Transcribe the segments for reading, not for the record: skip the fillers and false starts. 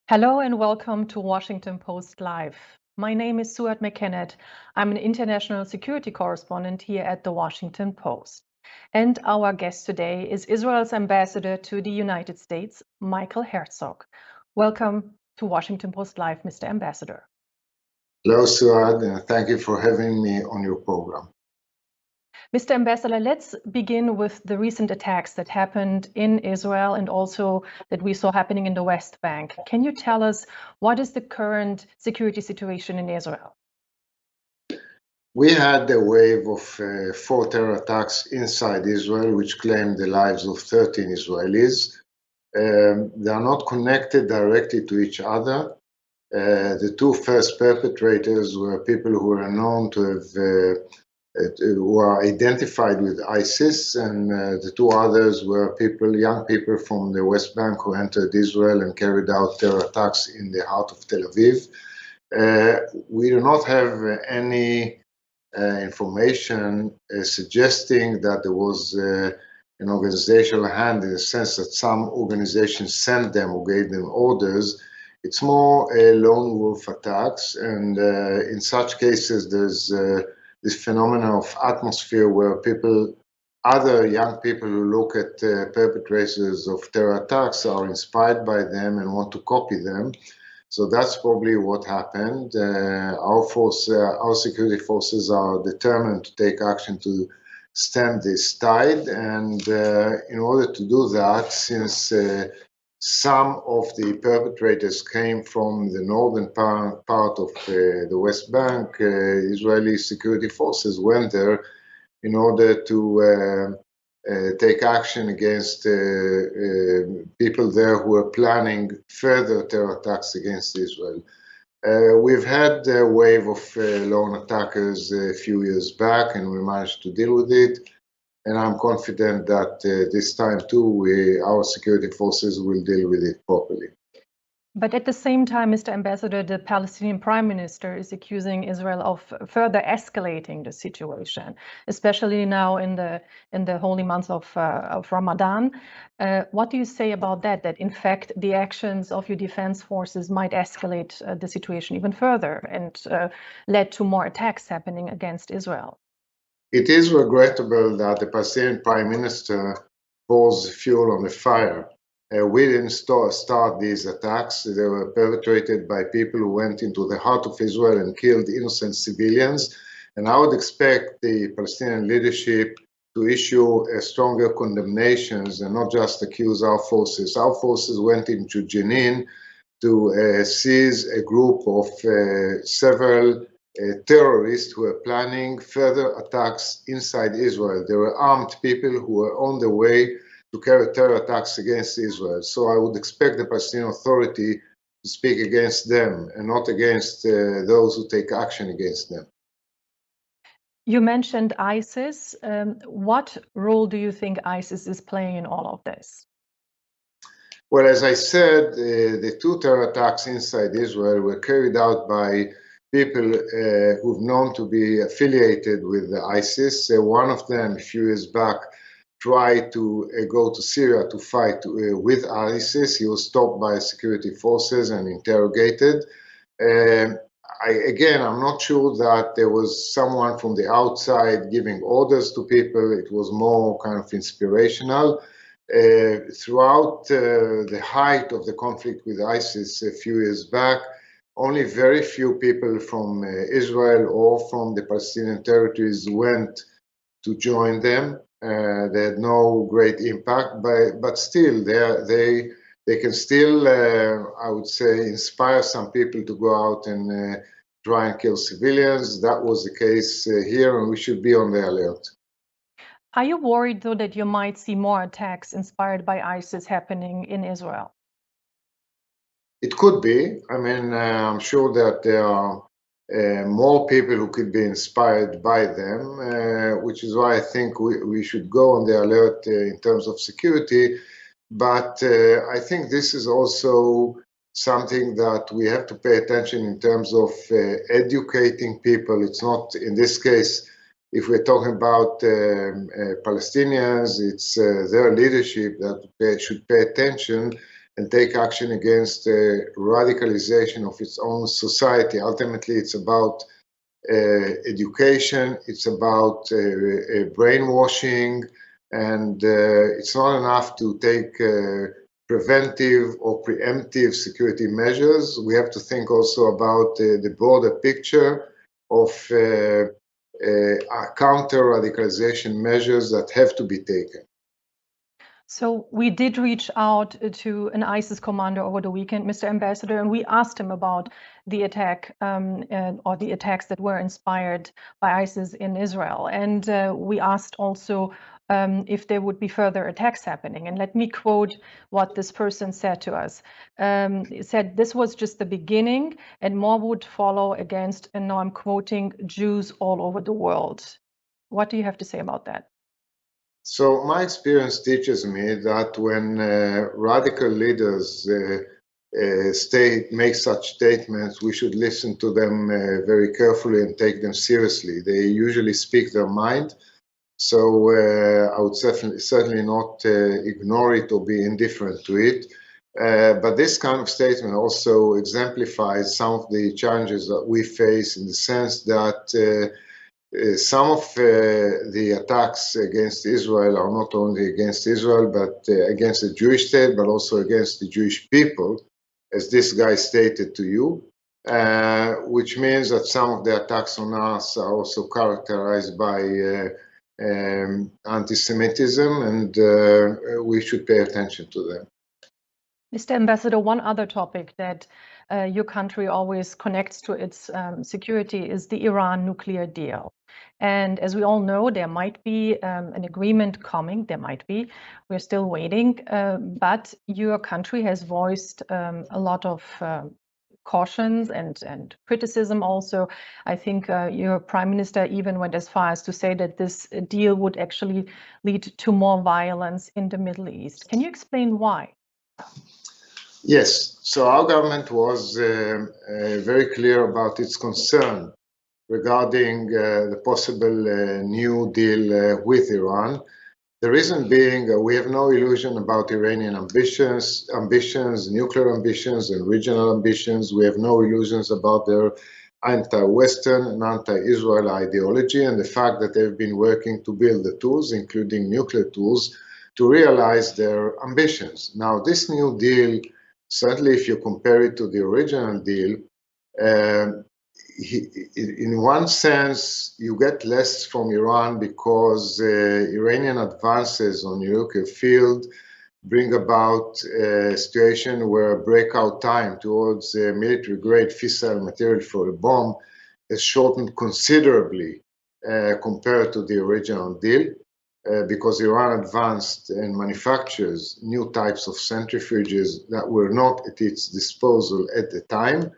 Hello and welcome to Washington Post Live. My name is Souad Mekhennet. I'm an international security correspondent here at the Washington Post. And our guest today is Israel's ambassador to the United States, Michael Herzog. Welcome to Washington Post Live, Mr. Ambassador. Hello, Souad, and thank you for having me on your program. Mr. Ambassador, let's begin with the recent attacks that happened in Israel and also that we saw happening in the West Bank. Can you tell us what is the current security situation in Israel? We had a wave of 4 terror attacks inside Israel, which claimed the lives of 13 Israelis. They are not connected directly to each other. The 2 first perpetrators were people who were known to have who are identified with ISIS, and the 2 others were young people from the West Bank who entered Israel and carried out terror attacks in the heart of Tel Aviv. We do not have any information suggesting that there was an organizational hand, in the sense that some organizations sent them or gave them orders. It's more lone wolf attacks, and in such cases there's this phenomenon of atmosphere where other young people who look at perpetrators of terror attacks are inspired by them and want to copy them. So that's probably what happened. Our security forces are determined to take action to stem this tide, and in order to do that, since some of the perpetrators came from the northern part of the West Bank, Israeli security forces went there in order to take action against people there who are planning further terror attacks against Israel. We've had a wave of lone attackers a few years back, and we managed to deal with it. And I'm confident that this time too, our security forces will deal with it properly. But at the same time, Mr. Ambassador, the Palestinian Prime Minister is accusing Israel of further escalating the situation, especially now in the holy month of Ramadan. What do you say about that? That in fact the actions of your defense forces might escalate the situation even further and led to more attacks happening against Israel? It is regrettable that the Palestinian Prime Minister pours fuel on the fire. We didn't start these attacks. They were perpetrated by people who went into the heart of Israel and killed innocent civilians. And I would expect the Palestinian leadership to issue stronger condemnations and not just accuse our forces. Our forces went into Jenin to seize a group of several terrorists who were planning further attacks inside Israel. They were armed people who were on the way to carry terror attacks against Israel. So I would expect the Palestinian Authority to speak against them and not against those who take action against them. You mentioned ISIS. What role do you think ISIS is playing in all of this? Well, as I said, the 2 terror attacks inside Israel were carried out by people who've known to be affiliated with ISIS. One of them, a few years back, tried to go to Syria to fight with ISIS. He was stopped by security forces and interrogated. Again, I'm not sure that there was someone from the outside giving orders to people. It was more kind of inspirational. throughout the height of the conflict with ISIS a few years back, only very few people from Israel or from the Palestinian territories went to join them. They had no great impact, but still, they can still, I would say, inspire some people to go out and try and kill civilians. That was the case here, and we should be on the alert. Are you worried, though, that you might see more attacks inspired by ISIS happening in Israel? It could be. I mean, I'm sure that there are more people who could be inspired by them, which is why I think we should go on the alert in terms of security. But I think this is also something that we have to pay attention in terms of educating people. It's not, in this case, if we're talking about Palestinians, it's their leadership that they should pay attention and take action against radicalization of its own society. Ultimately, it's about education, it's about brainwashing, and it's not enough to take preventive or preemptive security measures. We have to think also about the broader picture of counter-radicalization measures that have to be taken. So we did reach out to an ISIS commander over the weekend, Mr. Ambassador, and we asked him about the attack or the attacks that were inspired by ISIS in Israel. And we asked also if there would be further attacks happening. And let me quote what this person said to us. He said, "This was just the beginning and more would follow against," and now I'm quoting, "Jews all over the world." What do you have to say about that? So my experience teaches me that when radical leaders make such statements, we should listen to them very carefully and take them seriously. They usually speak their mind, so I would certainly not ignore it or be indifferent to it. But this kind of statement also exemplifies some of the challenges that we face, in the sense that some of the attacks against Israel are not only against Israel, but against the Jewish state, but also against the Jewish people, as this guy stated to you, which means that some of the attacks on us are also characterized by anti-Semitism, and we should pay attention to them. Mr. Ambassador, one other topic that your country always connects to its security is the Iran nuclear deal. And as we all know, there might be an agreement coming. There might be. We're still waiting. But your country has voiced a lot of cautions and criticism also. I think your prime minister even went as far as to say that this deal would actually lead to more violence in the Middle East. Can you explain why? Yes, so our government was very clear about its concern regarding the possible new deal with Iran. The reason being, we have no illusion about Iranian ambitions, nuclear ambitions, and regional ambitions. We have no illusions about their anti-Western and anti-Israel ideology, and the fact that they've been working to build the tools, including nuclear tools, to realize their ambitions. Now, this new deal, certainly if you compare it to the original deal, in one sense, you get less from Iran because Iranian advances on the nuclear field bring about a situation where breakout time towards military-grade fissile material for a bomb has shortened considerably compared to the original deal, because Iran advanced and manufactures new types of centrifuges that were not at its disposal at the time.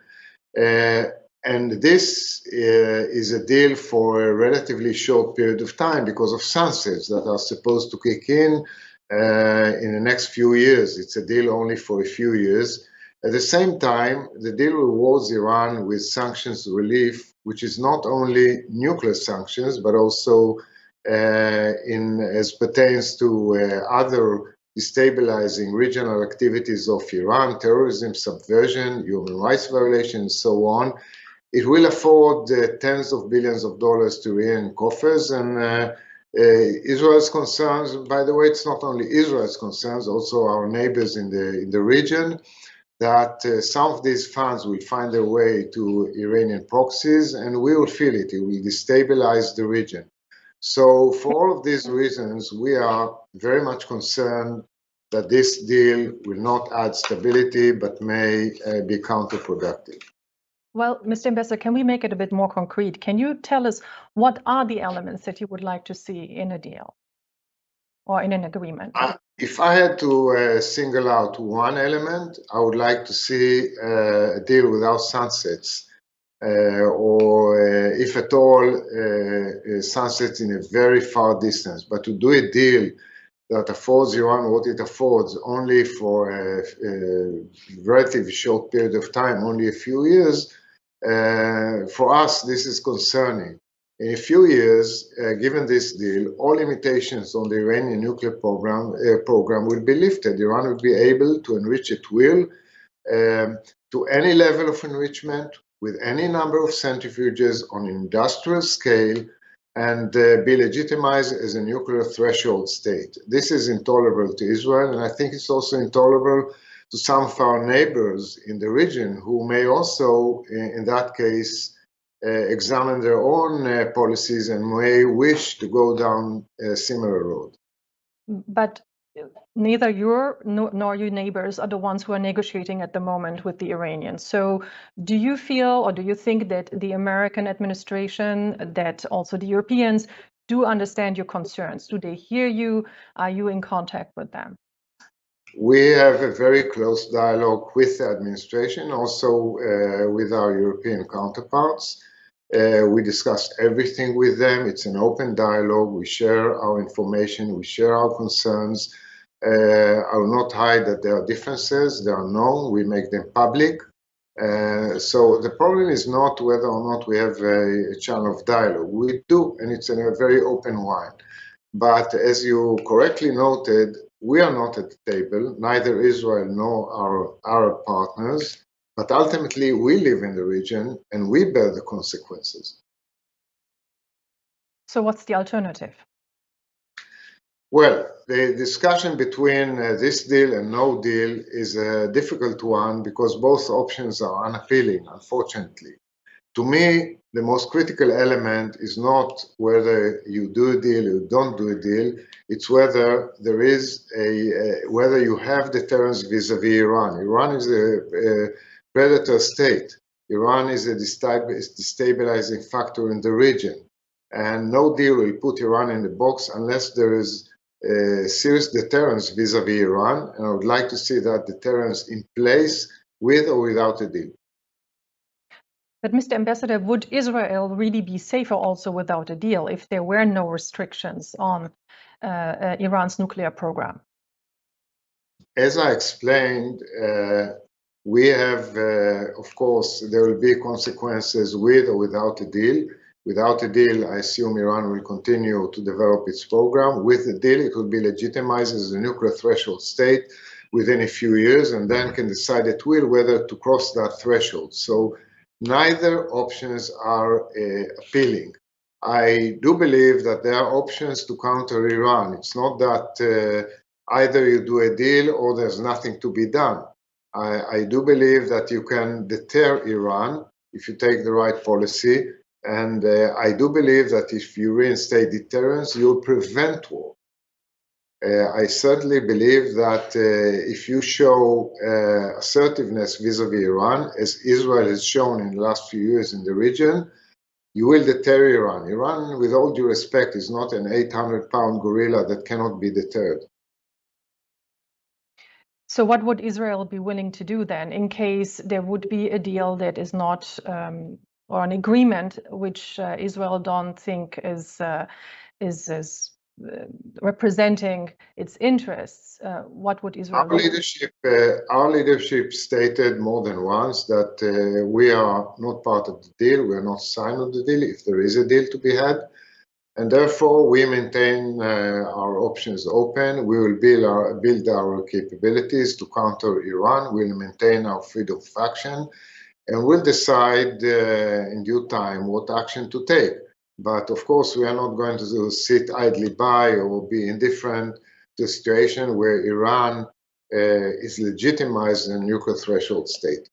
And this is a deal for a relatively short period of time because of sunsets that are supposed to kick in the next few years. It's a deal only for a few years. At the same time, the deal rewards Iran with sanctions relief, which is not only nuclear sanctions, but also as pertains to other destabilizing regional activities of Iran, terrorism, subversion, human rights violations, and so on. It will afford tens of billions of dollars to Iranian coffers, and Israel's concerns, by the way, it's not only Israel's concerns, also our neighbors in the region, that some of these funds will find their way to Iranian proxies, and we will feel it. It will destabilize the region. So for all of these reasons, we are very much concerned that this deal will not add stability, but may be counterproductive. Well, Mr. Ambassador, can we make it a bit more concrete? Can you tell us what are the elements that you would like to see in a deal or in an agreement? If I had to single out one element, I would like to see a deal without sunsets, or if at all, sunsets in a very far distance. But to do a deal that affords Iran what it affords only for a relatively short period of time, only a few years, for us, this is concerning. In a few years, given this deal, all limitations on the Iranian nuclear program will be lifted. Iran will be able to enrich at will to any level of enrichment with any number of centrifuges on an industrial scale and be legitimized as a nuclear threshold state. This is intolerable to Israel, and I think it's also intolerable to some of our neighbors in the region who may also, in that case, examine their own policies and may wish to go down a similar road. But neither you nor your neighbors are the ones who are negotiating at the moment with the Iranians. So do you feel, or do you think that the American administration, that also the Europeans do understand your concerns? Do they hear you? Are you in contact with them? We have a very close dialogue with the administration, also with our European counterparts. We discuss everything with them. It's an open dialogue. We share our information. We share our concerns. I will not hide that there are differences. They are known. We make them public. So the problem is not whether or not we have a channel of dialogue. We do, and it's a very open one. But as you correctly noted, we are not at the table, neither Israel nor our Arab partners, but ultimately we live in the region and we bear the consequences. So what's the alternative? Well, the discussion between this deal and no deal is a difficult one because both options are unappealing, unfortunately. To me, the most critical element is not whether you do a deal or you don't do a deal. It's whether there is whether you have deterrence vis-a-vis Iran. Iran is a predator state. Iran is a destabilizing factor in the region. And no deal will put Iran in the box unless there is serious deterrence vis-a-vis Iran. And I would like to see that deterrence in place with or without a deal. But Mr. Ambassador, would Israel really be safer also without a deal if there were no restrictions on Iran's nuclear program? As I explained, we have, of course, there will be consequences with or without a deal. Without a deal, I assume Iran will continue to develop its program. With the deal, it will be legitimized as a nuclear threshold state within a few years and then can decide at will whether to cross that threshold. So neither options are appealing. I do believe that there are options to counter Iran. It's not that either you do a deal or there's nothing to be done. I do believe that you can deter Iran if you take the right policy. And I do believe that if you reinstate deterrence, you'll prevent war. I certainly believe that if you show assertiveness vis-a-vis Iran, as Israel has shown in the last few years in the region, you will deter Iran. Iran, with all due respect, is not an 800-pound gorilla that cannot be deterred. So what would Israel be willing to do then in case there would be a deal that is not, or an agreement which Israel don't think is representing its interests? What would Israel do? Our leadership stated more than once that we are not part of the deal. We are not signed on the deal if there is a deal to be had. And therefore, we maintain our options open. We will build our capabilities to counter Iran. We'll maintain our freedom of action. And we'll decide in due time what action to take. But of course, we are not going to sit idly by or be indifferent to a situation where Iran is legitimized in a nuclear threshold state.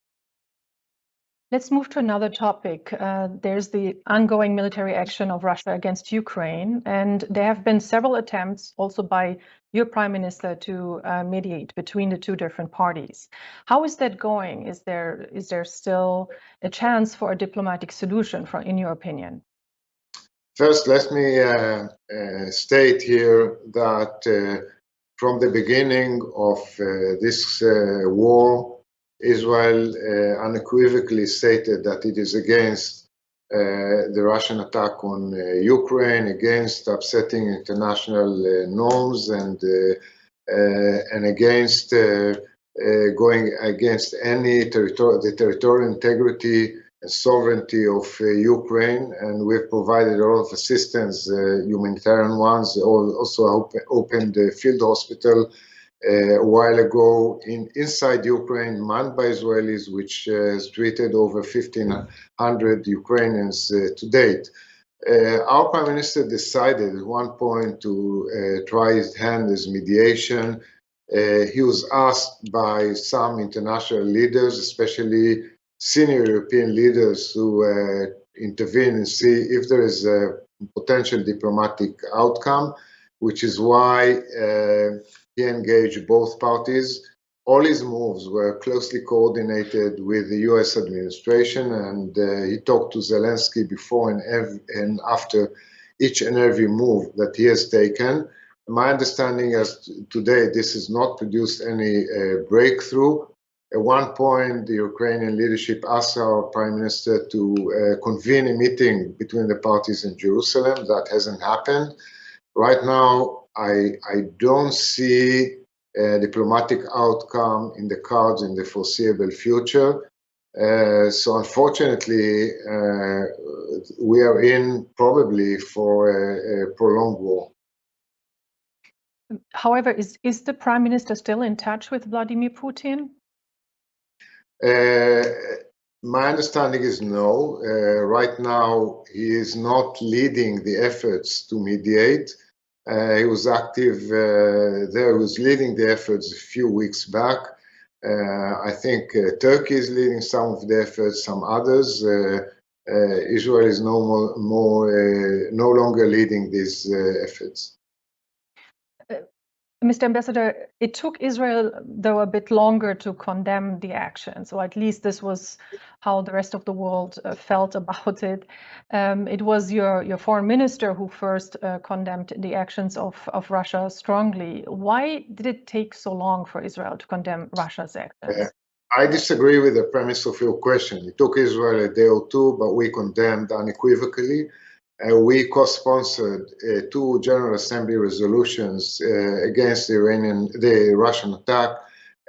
Let's move to another topic. There's the ongoing military action of Russia against Ukraine, and there have been several attempts also by your prime minister to mediate between the two different parties. How is that going? Is there still a chance for a diplomatic solution, in your opinion? First, let me state here that from the beginning of this war, Israel unequivocally stated that it is against the Russian attack on Ukraine, against upsetting international norms, and against going against any the territorial integrity and sovereignty of Ukraine. And we've provided a lot of assistance, humanitarian ones, also opened the field hospital a while ago inside Ukraine, manned by Israelis, which has treated over 1,500 Ukrainians to date. Our prime minister decided at one point to try his hand as mediation. He was asked by some international leaders, especially senior European leaders, who intervene and see if there is a potential diplomatic outcome, which is why he engaged both parties. All his moves were closely coordinated with the US administration, and he talked to Zelensky before and after each and every move that he has taken. My understanding is today this has not produced any breakthrough. At one point, the Ukrainian leadership asked our prime minister to convene a meeting between the parties in Jerusalem. That hasn't happened. Right now, I don't see a diplomatic outcome in the cards in the foreseeable future. So unfortunately, we are in probably for a prolonged war. However, is the prime minister still in touch with Vladimir Putin? My understanding is no. Right now, he is not leading the efforts to mediate. He was active there, he was leading the efforts a few weeks back. I think Turkey is leading some of the efforts, some others. Israel is no longer leading these efforts. Mr. Ambassador, it took Israel, though, a bit longer to condemn the action. So at least this was how the rest of the world felt about it. It was your foreign minister who first condemned the actions of Russia strongly. Why did it take so long for Israel to condemn Russia's actions? I disagree with the premise of your question. It took Israel a day or two, but we condemned unequivocally. We co-sponsored two General Assembly resolutions against the Russian attack,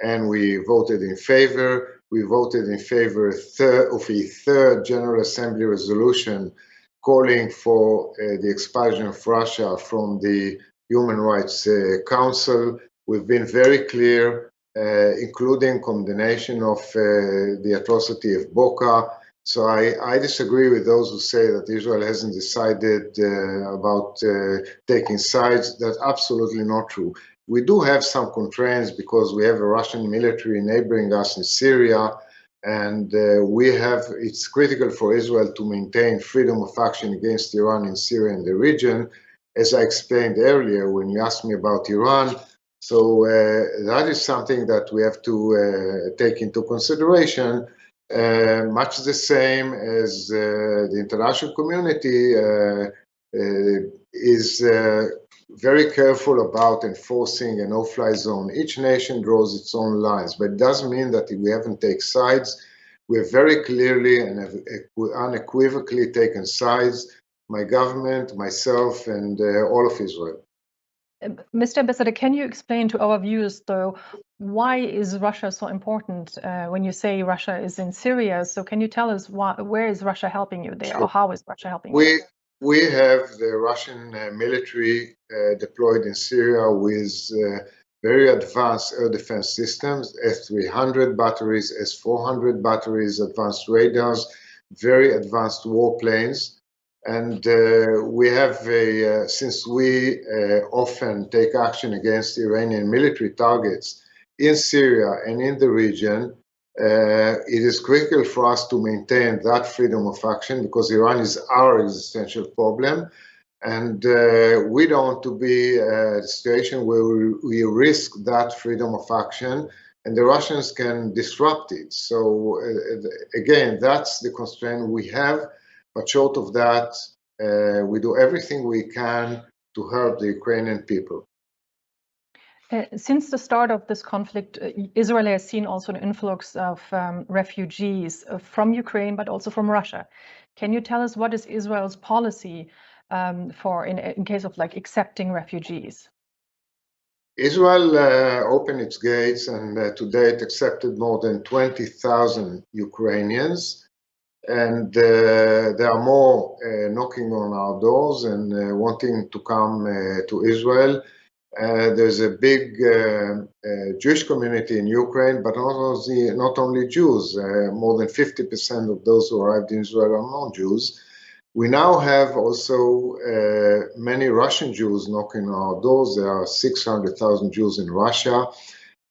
and we voted in favor. We voted in favor of a third General Assembly resolution calling for the expulsion of Russia from the Human Rights Council. We've been very clear, including condemnation of the atrocity of Boca. So I disagree with those who say that Israel hasn't decided about taking sides. That's absolutely not true. We do have some constraints because we have a Russian military neighboring us in Syria, and it's critical for Israel to maintain freedom of action against Iran in Syria and the region, as I explained earlier when you asked me about Iran. So that is something that we have to take into consideration. Much the same as the international community is very careful about enforcing a no-fly zone. Each nation draws its own lines, but it doesn't mean that we haven't taken sides. We have very clearly and have unequivocally taken sides, my government, myself, and all of Israel. Mr. Ambassador, can you explain to our viewers, though, why is Russia so important when you say Russia is in Syria? So can you tell us where is Russia helping you there, Sure. or how is Russia helping you? We have the Russian military deployed in Syria with very advanced air defense systems, S-300 batteries, S-400 batteries, advanced radars, very advanced warplanes. And we have, since we often take action against Iranian military targets in Syria and in the region, it is critical for us to maintain that freedom of action because Iran is our existential problem. And we don't want to be in a situation where we risk that freedom of action and the Russians can disrupt it. So again, that's the constraint we have. But short of that, we do everything we can to help the Ukrainian people. Since the start of this conflict, Israel has seen also an influx of refugees from Ukraine, but also from Russia. Can you tell us what is Israel's policy for in case of like accepting refugees? Israel opened its gates and to date accepted more than 20,000 Ukrainians. And there are more knocking on our doors and wanting to come to Israel. There's a big Jewish community in Ukraine, but not only Jews. More than 50% of those who arrived in Israel are non-Jews. We now have also many Russian Jews knocking on our doors. There are 600,000 Jews in Russia.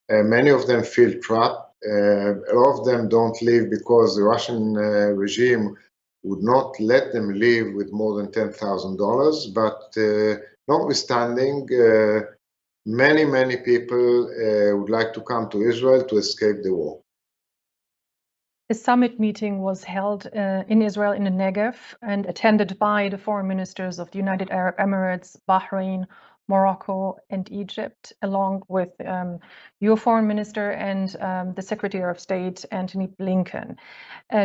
Many of them feel trapped. A lot of them don't leave because the Russian regime would not let them leave with more than $10,000. But notwithstanding, many people would like to come to Israel to escape the war. A summit meeting was held in Israel in the Negev and attended by the foreign ministers of the United Arab Emirates, Bahrain, Morocco, and Egypt, along with your foreign minister and the Secretary of State, Antony Blinken.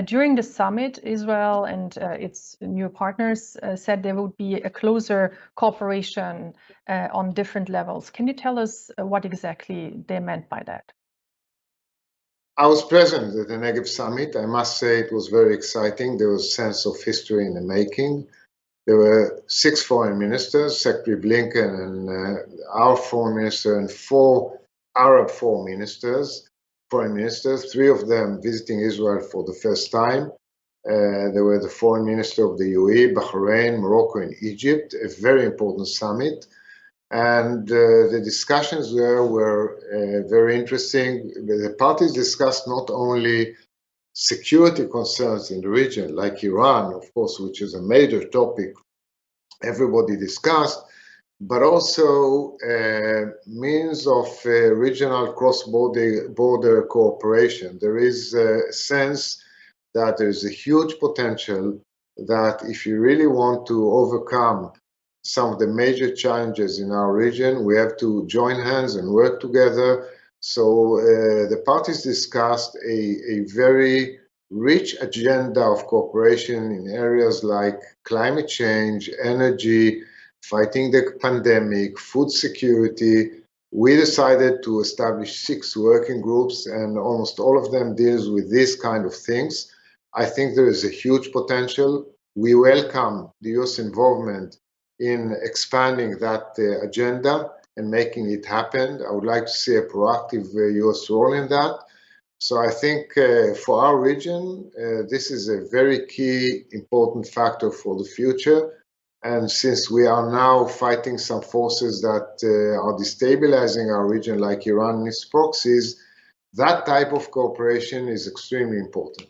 During the summit, Israel and its new partners said there would be a closer cooperation on different levels. Can you tell us what exactly they meant by that? I was present at the Negev summit. I must say it was very exciting. There was a sense of history in the making. There were 6 foreign ministers, Secretary Blinken and our foreign minister, and 4 Arab foreign ministers, 3 of them visiting Israel for the first time. There were the foreign minister of the UAE, Bahrain, Morocco, and Egypt, a very important summit. And the discussions there were very interesting. The parties discussed not only security concerns in the region, like Iran, of course, which is a major topic everybody discussed, but also means of regional cross-border cooperation. There is a sense that there is a huge potential that if you really want to overcome some of the major challenges in our region, we have to join hands and work together. So the parties discussed a very rich agenda of cooperation in areas like climate change, energy, fighting the pandemic, food security. We decided to establish 6 working groups, and almost all of them deals with these kind of things. I think there is a huge potential. We welcome the US involvement in expanding that agenda and making it happen. I would like to see a proactive US role in that. So I think for our region, this is a very key, important factor for the future. And since we are now fighting some forces that are destabilizing our region, like Iran and its proxies, that type of cooperation is extremely important.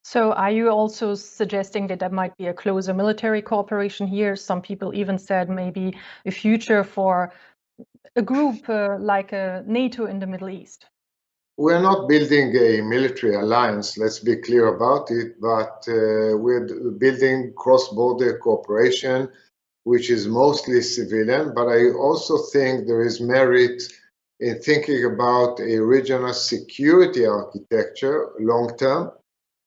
So are you also suggesting that there might be a closer military cooperation here? Some people even said maybe a future for a group like NATO in the Middle East. We're not building a military alliance, let's be clear about it, but we're building cross-border cooperation, which is mostly civilian. But I also think there is merit in thinking about a regional security architecture long-term,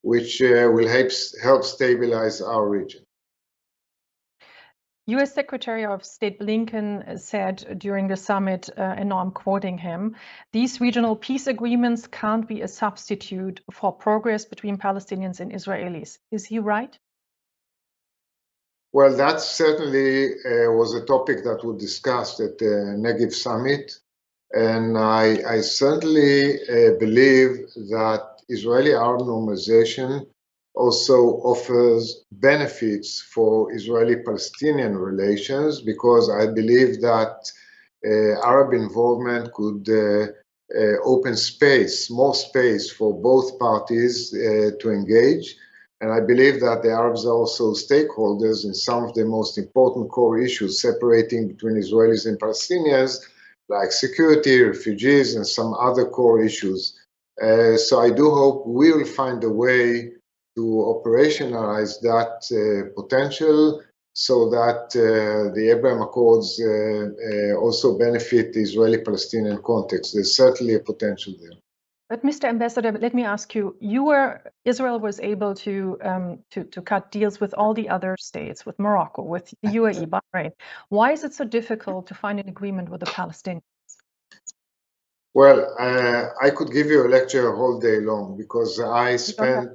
which will help stabilize our region. US Secretary of State Blinken said during the summit, and now I'm quoting him, "These regional peace agreements can't be a substitute for progress between Palestinians and Israelis." Is he right? Well, that certainly was a topic that was discussed at the Negev summit. And I certainly believe that Israeli-Arab normalization also offers benefits for Israeli-Palestinian relations, because I believe that Arab involvement could open space, more space for both parties to engage. And I believe that the Arabs are also stakeholders in some of the most important core issues separating between Israelis and Palestinians, like security, refugees, and some other core issues. So I do hope we will find a way to operationalize that potential, so that the Abraham Accords also benefit the Israeli-Palestinian context. There's certainly a potential there. But Mr. Ambassador, let me ask you: Israel was able to cut deals with all the other states, with Morocco, with the UAE, Bahrain. Why is it so difficult to find an agreement with the Palestinians? Well, I could give you a lecture a whole day long, because I spent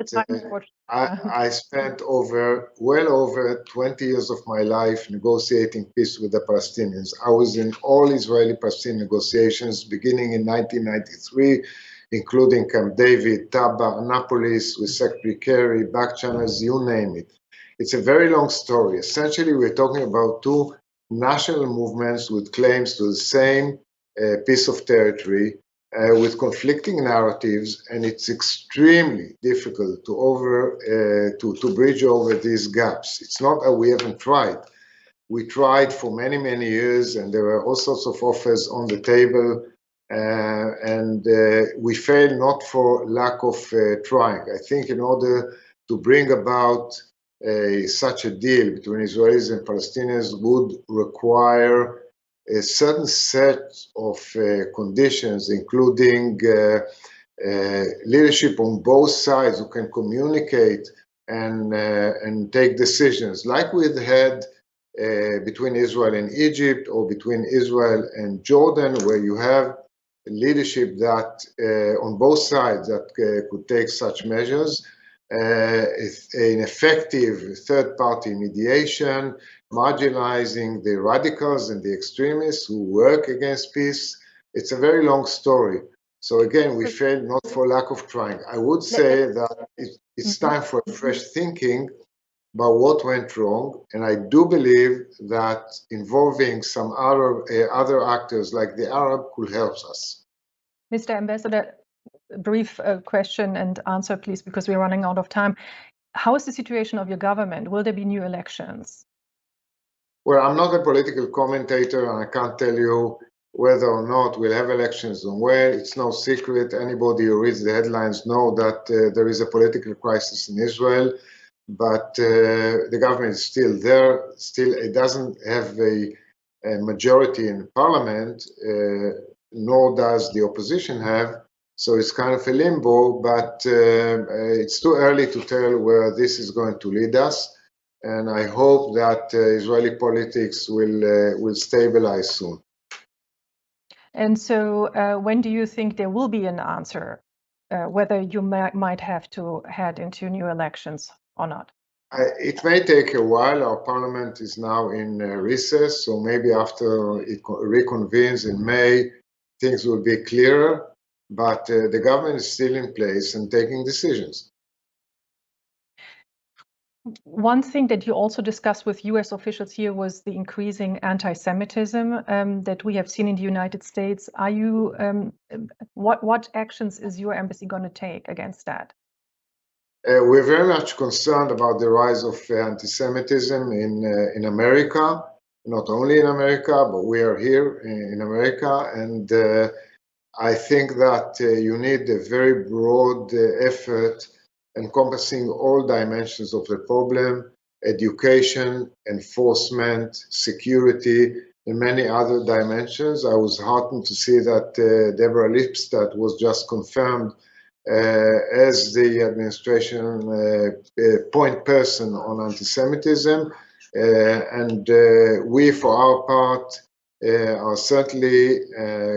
well over 20 years of my life negotiating peace with the Palestinians. I was in all Israeli-Palestinian negotiations beginning in 1993, including Camp David, Taba, Annapolis, with Secretary Kerry, back channels, you name it. It's a very long story. Essentially, we're talking about two national movements with claims to the same piece of territory, with conflicting narratives, and it's extremely difficult to bridge over these gaps. It's not that we haven't tried. We tried for many, many years, and there were all sorts of offers on the table, and we failed not for lack of trying. I think in order to bring about such a deal between Israelis and Palestinians would require a certain set of conditions, including leadership on both sides who can communicate and take decisions, like we had between Israel and Egypt, or between Israel and Jordan, where you have leadership that on both sides that could take such measures. An effective third-party mediation, marginalizing the radicals and the extremists who work against peace. It's a very long story. So again, we failed not for lack of trying. I would say that it's time for fresh thinking about what went wrong, and I do believe that involving some other actors like the Arab could help us. Mr. Ambassador, a brief question and answer, please, because we're running out of time. How is the situation of your government? Will there be new elections? Well, I'm not a political commentator, and I can't tell you whether or not we'll have elections and where. It's no secret. Anybody who reads the headlines know that there is a political crisis in Israel, but the government is still there. Still, it doesn't have a majority in parliament, nor does the opposition have. So it's kind of a limbo, but it's too early to tell where this is going to lead us. And I hope that Israeli politics will stabilize soon. And so when do you think there will be an answer, whether you might have to head into new elections or not? It may take a while. Our parliament is now in recess, so maybe after it reconvenes in May, things will be clearer. But the government is still in place and taking decisions. One thing that you also discussed with US officials here was the increasing anti-Semitism that we have seen in the United States. Are you, what actions is your embassy going to take against that? We're very much concerned about the rise of anti-Semitism in America, not only in America, but we are here in America. And I think that you need a very broad effort encompassing all dimensions of the problem: education, enforcement, security, and many other dimensions. I was heartened to see that Deborah Lipstadt was just confirmed as the administration point person on anti-Semitism. And we, for our part, are certainly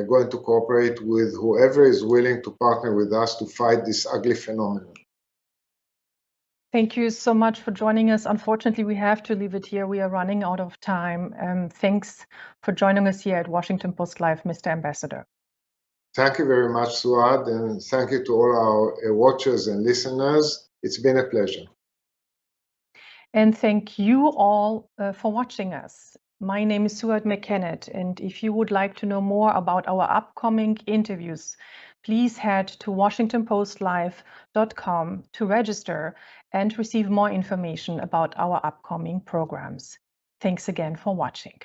going to cooperate with whoever is willing to partner with us to fight this ugly phenomenon. Thank you so much for joining us. Unfortunately, we have to leave it here. We are running out of time. Thanks for joining us here at Washington Post Live, Mr. Ambassador. Thank you very much, Souad, and thank you to all our watchers and listeners. It's been a pleasure. And thank you all for watching us. My name is Souad Mekhennet, and if you would like to know more about our upcoming interviews, please head to WashingtonPostLive.com to register and receive more information about our upcoming programs. Thanks again for watching.